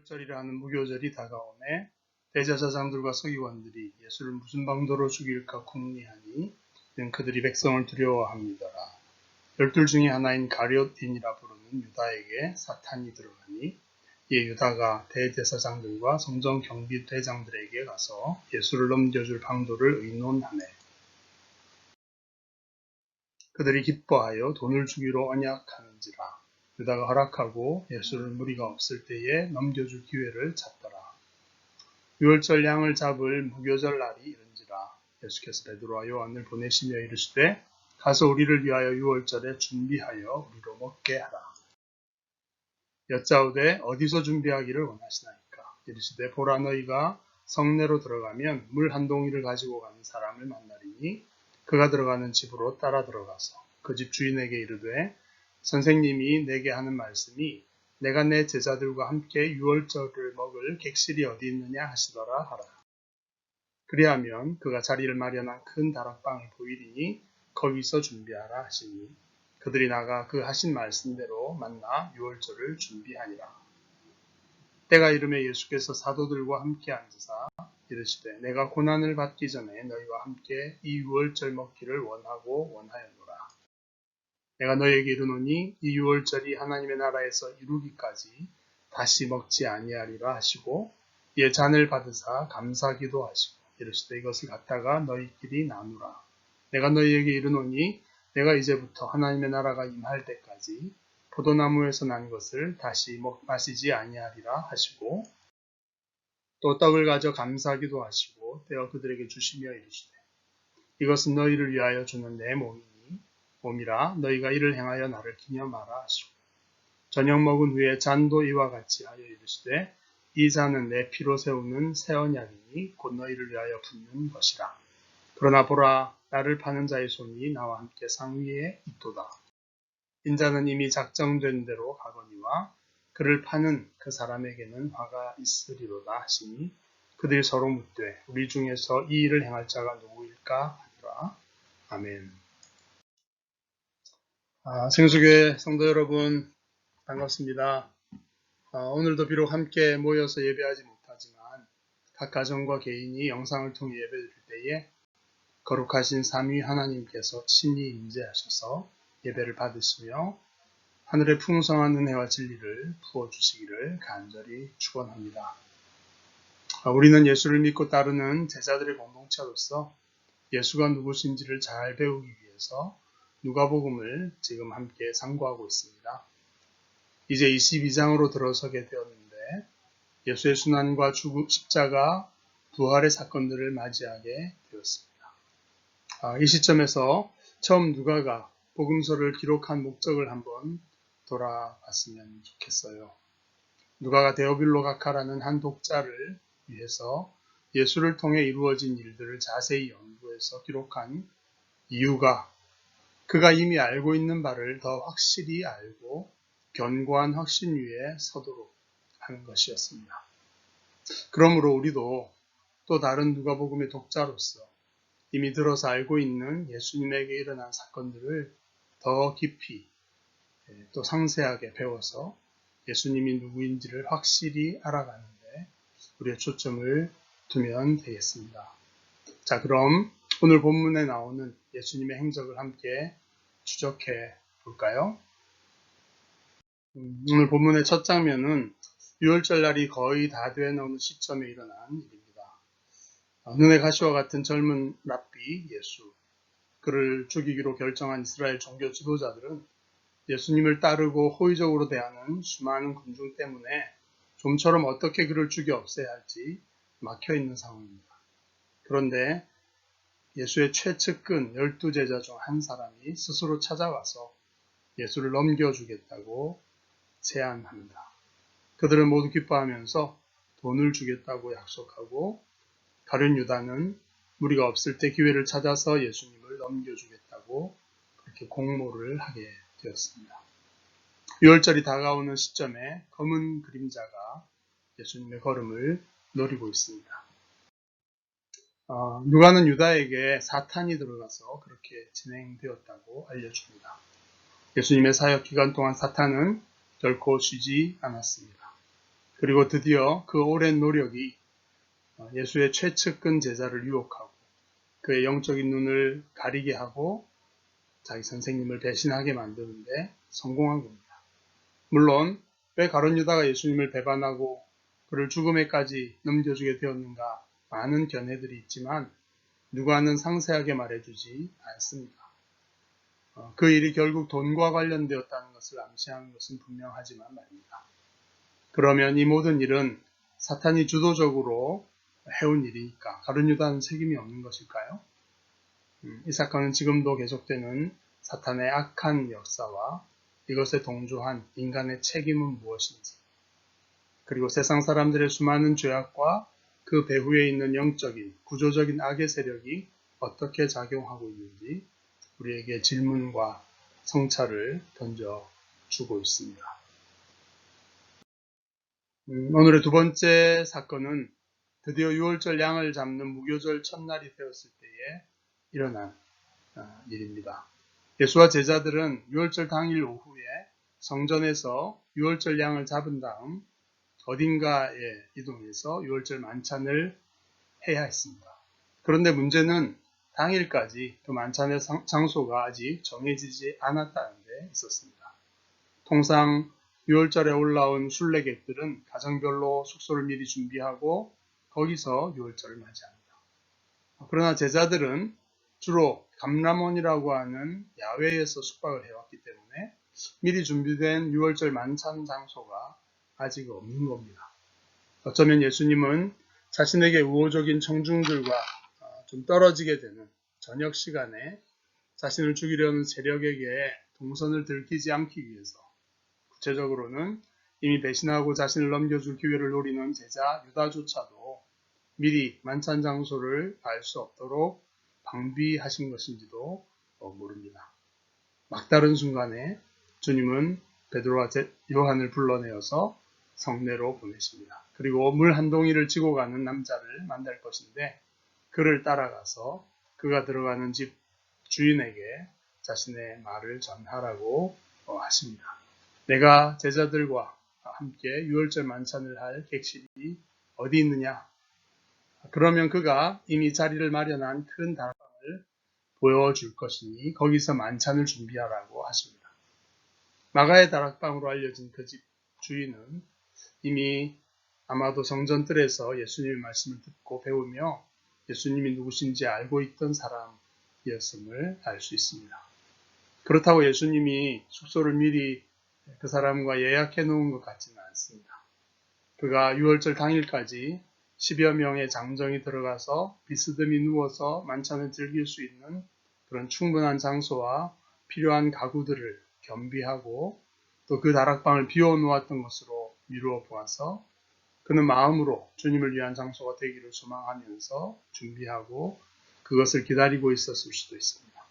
절이라는 무교절이 다가오매 대제사장들과 서기관들이 예수를 무슨 방도로 죽일까 궁리하니 이는 그들이 백성을 두려워함이더라. 열둘 중에 하나인 가룟인이라 부르는 유다에게 사탄이 들어가니 이에 유다가 대제사장들과 성전 경비 대장들에게 가서 예수를 넘겨줄 방도를 의논하매 그들이 기뻐하여 돈을 주기로 언약하는지라. 유다가 허락하고 예수를 무리가 없을 때에 넘겨줄 기회를 찾더라. 유월절 양을 잡을 무교절 날이 이른지라. 예수께서 베드로와 요한을 보내시며 이르시되 가서 우리를 위하여 유월절에 준비하여 우리로 먹게 하라. 여짜오되 어디서 준비하기를 원하시나이까. 이르시되 보라, 너희가 성내로 들어가면 물 한 동이를 가지고 가는 사람을 만나리니 그가 들어가는 집으로 따라 들어가서 그 집 주인에게 이르되 선생님이 내게 하는 말씀이 내가 내 제자들과 함께 유월절을 먹을 객실이 어디 있느냐 하시더라 하라. 그리하면 그가 자리를 마련한 큰 다락방을 보이리니 거기서 준비하라 하시니 그들이 나가 그 하신 말씀대로 만나 유월절을 준비하니라. 때가 이르매 예수께서 사도들과 함께 앉으사 이르시되 내가 고난을 받기 전에 너희와 함께 이 유월절 먹기를 원하고 원하였노라. 내가 너희에게 이르노니 이 유월절이 하나님의 나라에서 이루기까지 다시 먹지 아니하리라 하시고 이에 잔을 받으사 감사기도 하시고 이르시되 이것을 갖다가 너희끼리 나누라. 내가 너희에게 이르노니 내가 이제부터 하나님의 나라가 임할 때까지 포도나무에서 난 것을 다시 마시지 아니하리라 하시고 또 떡을 가져 감사기도 하시고 떼어 그들에게 주시며 이르시되 이것은 너희를 위하여 주는 내 몸이라 너희가 이를 행하여 나를 기념하라 하시고 저녁 먹은 후에 잔도 이와 같이 하여 이르시되 이 잔은 내 피로 세우는 새 언약이니 곧 너희를 위하여 붓는 것이라. 그러나 보라, 나를 파는 자의 손이 나와 함께 상위에 있도다. 인자는 이미 작정된 대로 가거니와 그를 파는 그 사람에게는 화가 있으리로다 하시니 그들이 서로 묻되 우리 중에서 이 일을 행할 자가 누구일까 하더라. 아멘. 생수교회 성도 여러분, 반갑습니다. 오늘도 비록 함께 모여서 예배하지 못하지만 각 가정과 개인이 영상을 통해 예배드릴 때에 거룩하신 삼위 하나님께서 친히 임재하셔서 예배를 받으시며 하늘의 풍성한 은혜와 진리를 부어주시기를 간절히 축원합니다. 우리는 예수를 믿고 따르는 제자들의 공동체로서 예수가 누구신지를 잘 배우기 위해서 누가복음을 지금 함께 상고하고 있습니다. 이제 22장으로 들어서게 되었는데 예수의 순환과 십자가, 부활의 사건들을 맞이하게 되었습니다. 이 시점에서 처음 누가가 복음서를 기록한 목적을 한번 돌아봤으면 좋겠어요. 누가가 데오빌로 각하라는 한 독자를 위해서 예수를 통해 이루어진 일들을 자세히 연구해서 기록한 이유가 그가 이미 알고 있는 바를 더 확실히 알고 견고한 확신 위에 서도록 하는 것이었습니다. 그러므로 우리도 또 다른 누가복음의 독자로서 이미 들어서 알고 있는 예수님에게 일어난 사건들을 더 깊이 또 상세하게 배워서 예수님이 누구인지를 확실히 알아가는데 우리의 초점을 두면 되겠습니다. 자, 그럼 오늘 본문에 나오는 예수님의 행적을 함께 추적해 볼까요? 오늘 본문의 첫 장면은 유월절 날이 거의 다 된 어느 시점에 일어난 일입니다. 눈의 가시와 같은 젊은 랍비 예수, 그를 죽이기로 결정한 이스라엘 종교 지도자들은 예수님을 따르고 호의적으로 대하는 수많은 군중 때문에 좀처럼 어떻게 그를 죽여 없애야 할지 막혀있는 상황입니다. 그런데 예수의 최측근 12제자 중 한 사람이 스스로 찾아와서 예수를 넘겨주겠다고 제안합니다. 그들은 모두 기뻐하면서 돈을 주겠다고 약속하고 가룟 유다는 무리가 없을 때 기회를 찾아서 예수님을 넘겨주겠다고 그렇게 공모를 하게 되었습니다. 유월절이 다가오는 시점에 검은 그림자가 예수님의 걸음을 노리고 있습니다. 누가는 유다에게 사탄이 들어가서 그렇게 진행되었다고 알려줍니다. 예수님의 사역 기간 동안 사탄은 결코 쉬지 않았습니다. 그리고 드디어 그 오랜 노력이 예수의 최측근 제자를 유혹하고 그의 영적인 눈을 가리게 하고 자기 선생님을 배신하게 만드는데 성공한 겁니다. 물론 왜 가룟 유다가 예수님을 배반하고 그를 죽음에까지 넘겨주게 되었는가 많은 견해들이 있지만 누가는 상세하게 말해주지 않습니다. 그 일이 결국 돈과 관련되었다는 것을 암시하는 것은 분명하지만 말입니다. 그러면 이 모든 일은 사탄이 주도적으로 해온 일이니까 가룟 유다는 책임이 없는 것일까요? 이 사건은 지금도 계속되는 사탄의 악한 역사와 이것에 동조한 인간의 책임은 무엇인지, 그리고 세상 사람들의 수많은 죄악과 그 배후에 있는 영적인, 구조적인 악의 세력이 어떻게 작용하고 있는지 우리에게 질문과 성찰을 던져주고 있습니다. 오늘의 두 번째 사건은 드디어 유월절 양을 잡는 무교절 첫날이 되었을 때에 일어난 일입니다. 예수와 제자들은 유월절 당일 오후에 성전에서 유월절 양을 잡은 다음 어딘가에 이동해서 유월절 만찬을 해야 했습니다. 그런데 문제는 당일까지 그 만찬의 장소가 아직 정해지지 않았다는 데 있었습니다. 통상 유월절에 올라온 순례객들은 가정별로 숙소를 미리 준비하고 거기서 유월절을 맞이합니다. 그러나 제자들은 주로 감람원이라고 하는 야외에서 숙박을 해왔기 때문에 미리 준비된 유월절 만찬 장소가 아직 없는 겁니다. 어쩌면 예수님은 자신에게 우호적인 청중들과 좀 떨어지게 되는 저녁 시간에 자신을 죽이려는 세력에게 동선을 들키지 않기 위해서, 구체적으로는 이미 배신하고 자신을 넘겨줄 기회를 노리는 제자 유다조차도 미리 만찬 장소를 알 수 없도록 방비하신 것인지도 모릅니다. 막다른 순간에 주님은 베드로와 요한을 불러내어서 성내로 보내십니다. 그리고 물 한 동이를 지고 가는 남자를 만날 것인데 그를 따라가서 그가 들어가는 집 주인에게 자신의 말을 전하라고 하십니다. 내가 제자들과 함께 유월절 만찬을 할 객실이 어디 있느냐? 그러면 그가 이미 자리를 마련한 큰 다락방을 보여줄 것이니 거기서 만찬을 준비하라고 하십니다. 마가의 다락방으로 알려진 그 집 주인은 이미 아마도 성전뜰에서 예수님의 말씀을 듣고 배우며 예수님이 누구신지 알고 있던 사람이었음을 알 수 있습니다. 그렇다고 예수님이 숙소를 미리 그 사람과 예약해 놓은 것 같지는 않습니다. 그가 유월절 당일까지 10여 명의 장정이 들어가서 비스듬히 누워서 만찬을 즐길 수 있는 그런 충분한 장소와 필요한 가구들을 겸비하고 또 그 다락방을 비워놓았던 것으로 미루어 보아서 그는 마음으로 주님을 위한 장소가 되기를 소망하면서 준비하고 그것을 기다리고 있었을 수도 있습니다.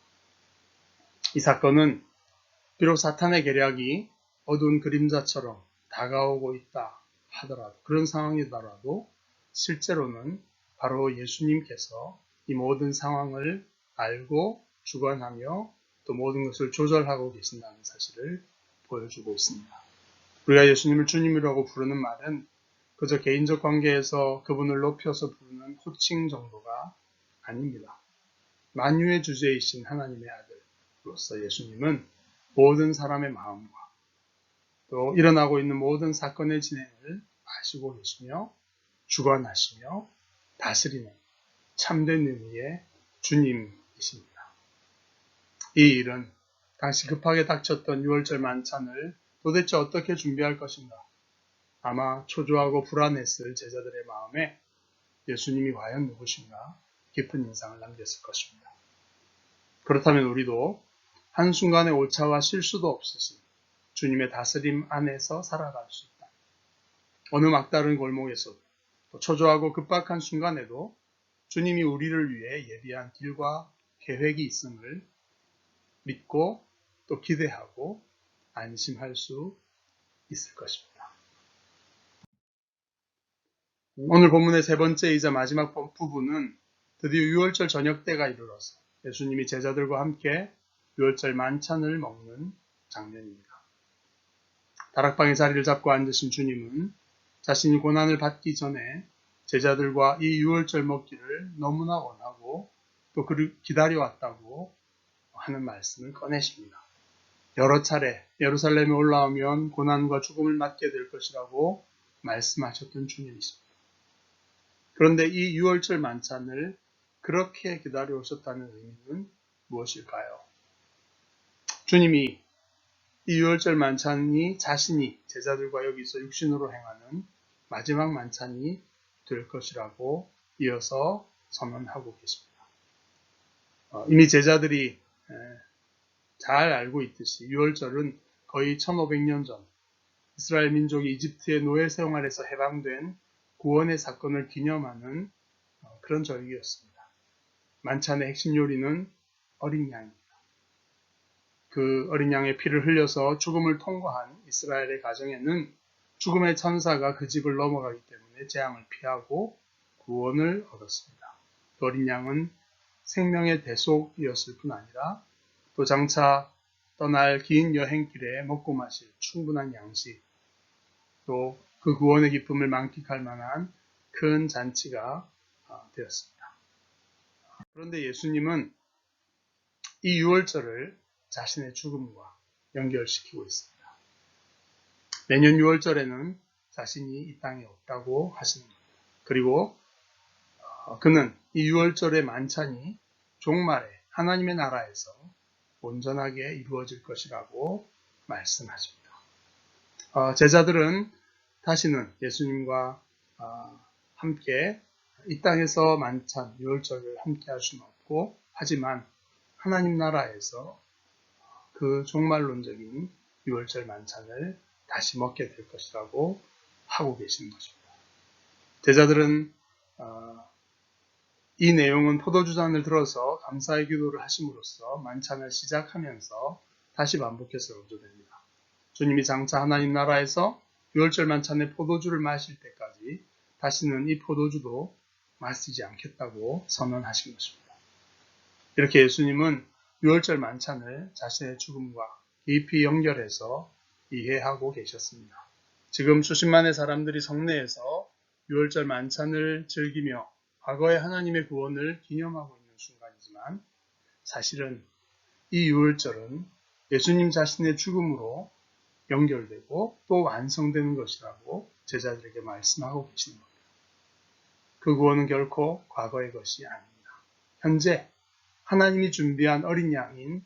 이 사건은 비록 사탄의 계략이 어두운 그림자처럼 다가오고 있다 하더라도, 그런 상황이더라도 실제로는 바로 예수님께서 이 모든 상황을 알고 주관하며 또 모든 것을 조절하고 계신다는 사실을 보여주고 있습니다. 우리가 예수님을 주님이라고 부르는 말은 그저 개인적 관계에서 그분을 높여서 부르는 호칭 정도가 아닙니다. 만유의 주제이신 하나님의 아들로서 예수님은 모든 사람의 마음과 또 일어나고 있는 모든 사건의 진행을 아시고 계시며 주관하시며 다스리는 참된 의미의 주님이십니다. 이 일은 당시 급하게 닥쳤던 유월절 만찬을 도대체 어떻게 준비할 것인가? 아마 초조하고 불안했을 제자들의 마음에 예수님이 과연 누구신가 깊은 인상을 남겼을 것입니다. 그렇다면 우리도 한순간의 오차와 실수도 없으신 주님의 다스림 안에서 살아갈 수 있다. 어느 막다른 골목에서도 또 초조하고 급박한 순간에도 주님이 우리를 위해 예비한 길과 계획이 있음을 믿고 또 기대하고 안심할 수 있을 것입니다. 오늘 본문의 세 번째이자 마지막 부분은 드디어 유월절 저녁 때가 이르러서 예수님이 제자들과 함께 유월절 만찬을 먹는 장면입니다. 다락방에 자리를 잡고 앉으신 주님은 자신이 고난을 받기 전에 제자들과 이 유월절 먹기를 너무나 원하고 또 기다려왔다고 하는 말씀을 꺼내십니다. 여러 차례 예루살렘에 올라오면 고난과 죽음을 맞게 될 것이라고 말씀하셨던 주님이십니다. 그런데 이 유월절 만찬을 그렇게 기다려 오셨다는 의미는 무엇일까요? 주님이 이 유월절 만찬이 자신이 제자들과 여기서 육신으로 행하는 마지막 만찬이 될 것이라고 이어서 선언하고 계십니다. 이미 제자들이 잘 알고 있듯이 유월절은 거의 1500년 전 이스라엘 민족이 이집트의 노예 생활에서 해방된 구원의 사건을 기념하는 그런 절기였습니다. 만찬의 핵심 요리는 어린 양입니다. 그 어린 양의 피를 흘려서 죽음을 통과한 이스라엘의 가정에는 죽음의 천사가 그 집을 넘어가기 때문에 재앙을 피하고 구원을 얻었습니다. 그 어린 양은 생명의 대속이었을 뿐 아니라 또 장차 떠날 긴 여행길에 먹고 마실 충분한 양식, 또 그 구원의 기쁨을 만끽할 만한 큰 잔치가 되었습니다. 그런데 예수님은 이 유월절을 자신의 죽음과 연결시키고 있습니다. 내년 6월절에는 자신이 이 땅에 없다고 하시는 겁니다. 그리고 그는 이 6월절의 만찬이 종말에 하나님의 나라에서 온전하게 이루어질 것이라고 말씀하십니다. 제자들은 다시는 예수님과 함께 이 땅에서 만찬 6월절을 함께 할 수는 없고, 하지만 하나님 나라에서 그 종말론적인 6월절 만찬을 다시 먹게 될 것이라고 하고 계시는 것입니다. 제자들은 이 내용은 포도주잔을 들어서 감사의 기도를 하심으로써 만찬을 시작하면서 다시 반복해서 강조됩니다. 주님이 장차 하나님 나라에서 6월절 만찬의 포도주를 마실 때까지 다시는 이 포도주도 마시지 않겠다고 선언하신 것입니다. 이렇게 예수님은 6월절 만찬을 자신의 죽음과 깊이 연결해서 이해하고 계셨습니다. 지금 수십만의 사람들이 성내에서 6월절 만찬을 즐기며 과거의 하나님의 구원을 기념하고 있는 순간이지만, 사실은 이 6월절은 예수님 자신의 죽음으로 연결되고 또 완성되는 것이라고 제자들에게 말씀하고 계시는 겁니다. 그 구원은 결코 과거의 것이 아닙니다. 현재 하나님이 준비한 어린 양인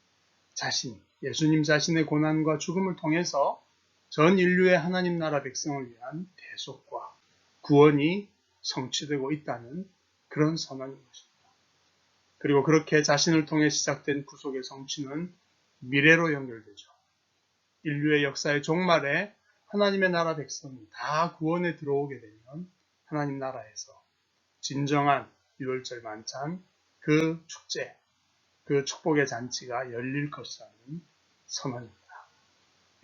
자신, 예수님 자신의 고난과 죽음을 통해서 전 인류의 하나님 나라 백성을 위한 대속과 구원이 성취되고 있다는 그런 선언인 것입니다. 그리고 그렇게 자신을 통해 시작된 구속의 성취는 미래로 연결되죠. 인류의 역사의 종말에 하나님의 나라 백성이 다 구원에 들어오게 되면 하나님 나라에서 진정한 6월절 만찬, 그 축제, 그 축복의 잔치가 열릴 것이라는 선언입니다.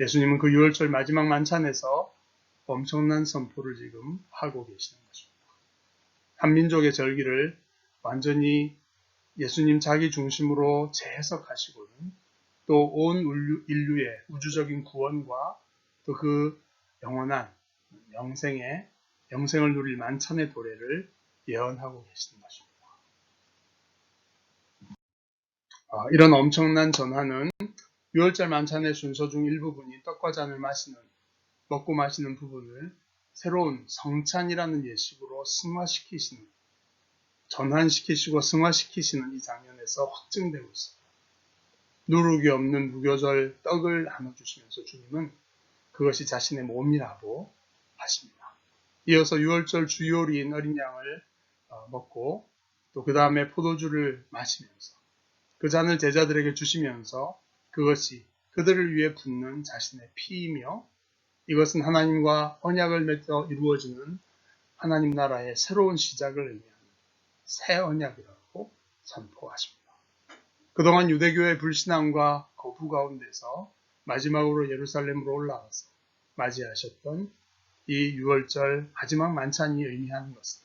예수님은 그 6월절 마지막 만찬에서 엄청난 선포를 지금 하고 계시는 것입니다. 한민족의 절기를 완전히 예수님 자기 중심으로 재해석하시고는 또 온 인류의 우주적인 구원과 또 그 영원한 영생을 누릴 만찬의 도래를 예언하고 계시는 것입니다. 이런 엄청난 전환은 6월절 만찬의 순서 중 일부분이 떡과 잔을 먹고 마시는 부분을 새로운 성찬이라는 예식으로 전환시키시고 승화시키시는 이 장면에서 확증되고 있습니다. 누룩이 없는 무교절 떡을 나눠주시면서 주님은 그것이 자신의 몸이라고 하십니다. 이어서 6월절 주요리인 어린 양을 먹고 또 그 다음에 포도주를 마시면서 그 잔을 제자들에게 주시면서 그것이 그들을 위해 붓는 자신의 피이며 이것은 하나님과 언약을 맺어 이루어지는 하나님 나라의 새로운 시작을 의미하는 새 언약이라고 선포하십니다. 그동안 유대교의 불신앙과 거부 가운데서 마지막으로 예루살렘으로 올라와서 맞이하셨던 이 6월절 마지막 만찬이 의미하는 것은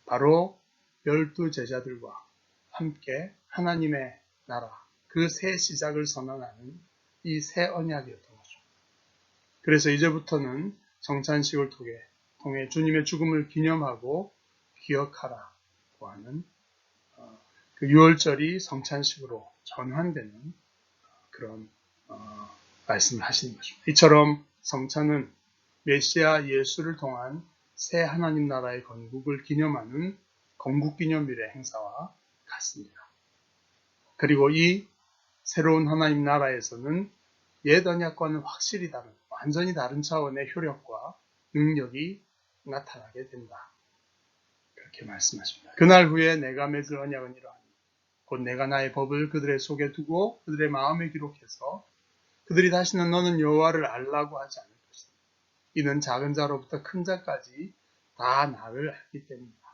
바로 12 제자들과 함께 하나님의 나라, 그 새 시작을 선언하는 이 새 언약이었던 거죠. 그래서 이제부터는 성찬식을 통해 주님의 죽음을 기념하고 기억하라고 하는 그 유월절이 성찬식으로 전환되는 그런 말씀을 하시는 것입니다. 이처럼 성찬은 메시아 예수를 통한 새 하나님 나라의 건국을 기념하는 건국기념일의 행사와 같습니다. 그리고 이 새로운 하나님 나라에서는 옛 언약과는 확실히 다른, 완전히 다른 차원의 효력과 능력이 나타나게 된다. 그렇게 말씀하십니다. 그날 후에 내가 맺을 언약은 이러하니 곧 내가 나의 법을 그들의 속에 두고 그들의 마음에 기록해서 그들이 다시는 너는 여호와를 알라고 하지 않을 것이다. 이는 작은 자로부터 큰 자까지 다 나를 알기 때문이다.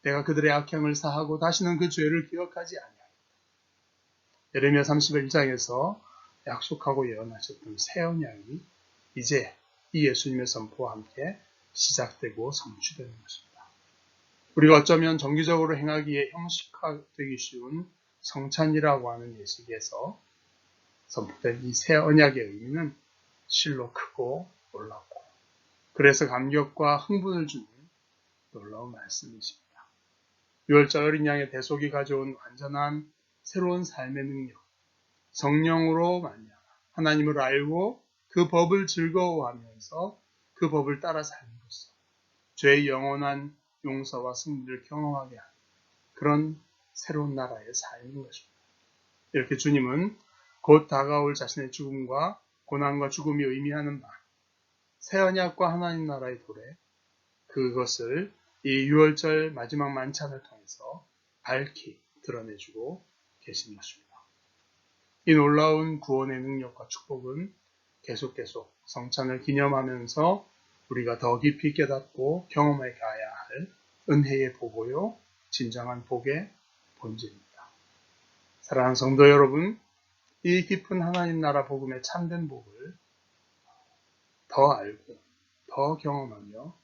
내가 그들의 악행을 사하고 다시는 그 죄를 기억하지 아니하겠다. 예레미야 31장에서 약속하고 예언하셨던 새 언약이 이제 이 예수님의 선포와 함께 시작되고 성취되는 것입니다. 우리가 어쩌면 정기적으로 행하기에 형식화되기 쉬운 성찬이라고 하는 예식에서 선포된 이 새 언약의 의미는 실로 크고 놀랍고 그래서 감격과 흥분을 주는 놀라운 말씀이십니다. 유월절 어린 양의 대속이 가져온 완전한 새로운 삶의 능력, 성령으로 말미암아 하나님을 알고 그 법을 즐거워하면서 그 법을 따라 사는 것으로 죄의 영원한 용서와 승리를 경험하게 하는 그런 새로운 나라의 삶인 것입니다. 이렇게 주님은 곧 다가올 자신의 죽음과 고난과 죽음이 의미하는 바, 새 언약과 하나님 나라의 도래, 그것을 이 유월절 마지막 만찬을 통해서 밝히 드러내주고 계신 것입니다. 이 놀라운 구원의 능력과 축복은 계속 성찬을 기념하면서 우리가 더 깊이 깨닫고 경험해 가야 할 은혜의 보고요, 진정한 복의 본질입니다. 사랑하는 성도 여러분, 이 깊은 하나님 나라 복음의 참된 복을 더 알고 더 경험하며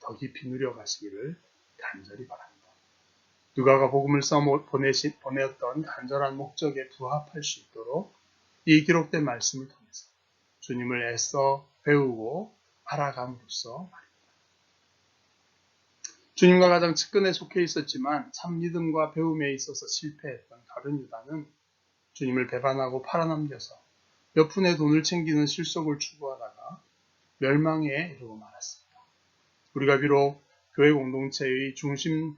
더 깊이 누려가시기를 간절히 바랍니다. 누가가 복음을 써 보내었던 간절한 목적에 부합할 수 있도록 이 기록된 말씀을 통해서 주님을 애써 배우고 알아감으로써 말입니다. 주님과 가장 측근에 속해 있었지만 참 믿음과 배움에 있어서 실패했던 가룟 유다는 주님을 배반하고 팔아넘겨서 몇 푼의 돈을 챙기는 실속을 추구하다가 멸망에 이르고 말았습니다. 우리가 비록 교회 공동체의 중심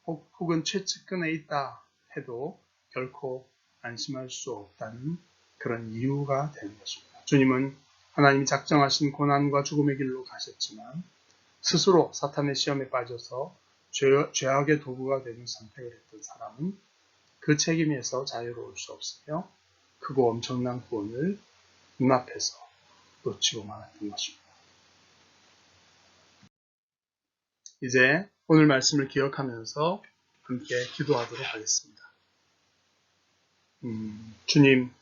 혹은 최측근에 있다 해도 결코 안심할 수 없다는 그런 이유가 되는 것입니다. 주님은 하나님이 작정하신 고난과 죽음의 길로 가셨지만 스스로 사탄의 시험에 빠져서 죄악의 도구가 되는 선택을 했던 사람은 그 책임에서 자유로울 수 없으며 크고 엄청난 구원을 눈앞에서 놓치고 말았던 것입니다. 이제 오늘 말씀을 기억하면서 함께 기도하도록 하겠습니다. 주님,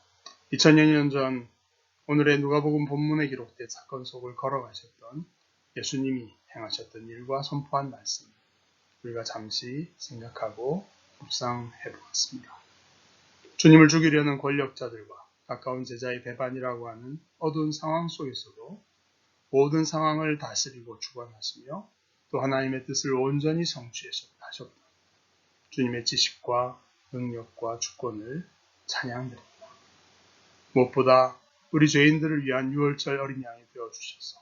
2000년 전 오늘의 누가복음 본문에 기록된 사건 속을 걸어가셨던 예수님이 행하셨던 일과 선포한 말씀, 우리가 잠시 생각하고 묵상해 보았습니다. 주님을 죽이려는 권력자들과 가까운 제자의 배반이라고 하는 어두운 상황 속에서도 모든 상황을 다스리고 주관하시며 또 하나님의 뜻을 온전히 성취하셨던 주님의 지식과 능력과 주권을 찬양드립니다. 무엇보다 우리 죄인들을 위한 유월절 어린 양이 되어주셔서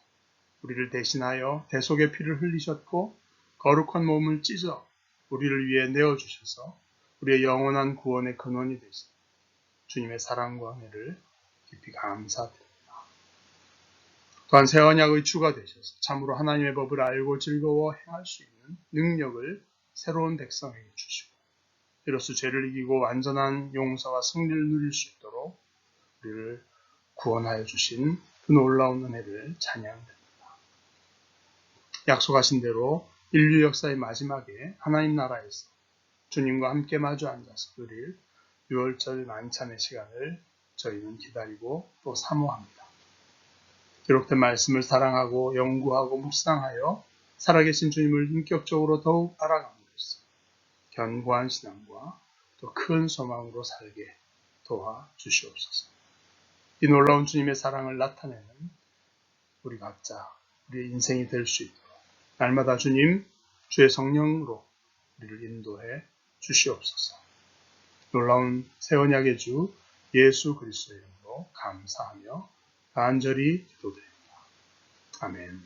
우리를 대신하여 대속의 피를 흘리셨고 거룩한 몸을 찢어 우리를 위해 내어주셔서 우리의 영원한 구원의 근원이 되신 주님의 사랑과 은혜를 깊이 감사드립니다. 또한 새 언약의 주가 되셔서 참으로 하나님의 법을 알고 즐거워 행할 수 있는 능력을 새로운 백성에게 주시고 이로써 죄를 이기고 완전한 용서와 승리를 누릴 수 있도록 우리를 구원하여 주신 그 놀라운 은혜를 찬양드립니다. 약속하신 대로 인류 역사의 마지막에 하나님 나라에서 주님과 함께 마주 앉아서 누릴 유월절 만찬의 시간을 저희는 기다리고 또 사모합니다. 기록된 말씀을 사랑하고 연구하고 묵상하여 살아계신 주님을 인격적으로 더욱 알아감으로써 견고한 신앙과 또 큰 소망으로 살게 도와주시옵소서. 이 놀라운 주님의 사랑을 나타내는 우리 각자 우리의 인생이 될 수 있도록 날마다 주님, 주의 성령으로 우리를 인도해 주시옵소서. 놀라운 새 언약의 주 예수 그리스도의 이름으로 감사하며 간절히 기도드립니다. 아멘.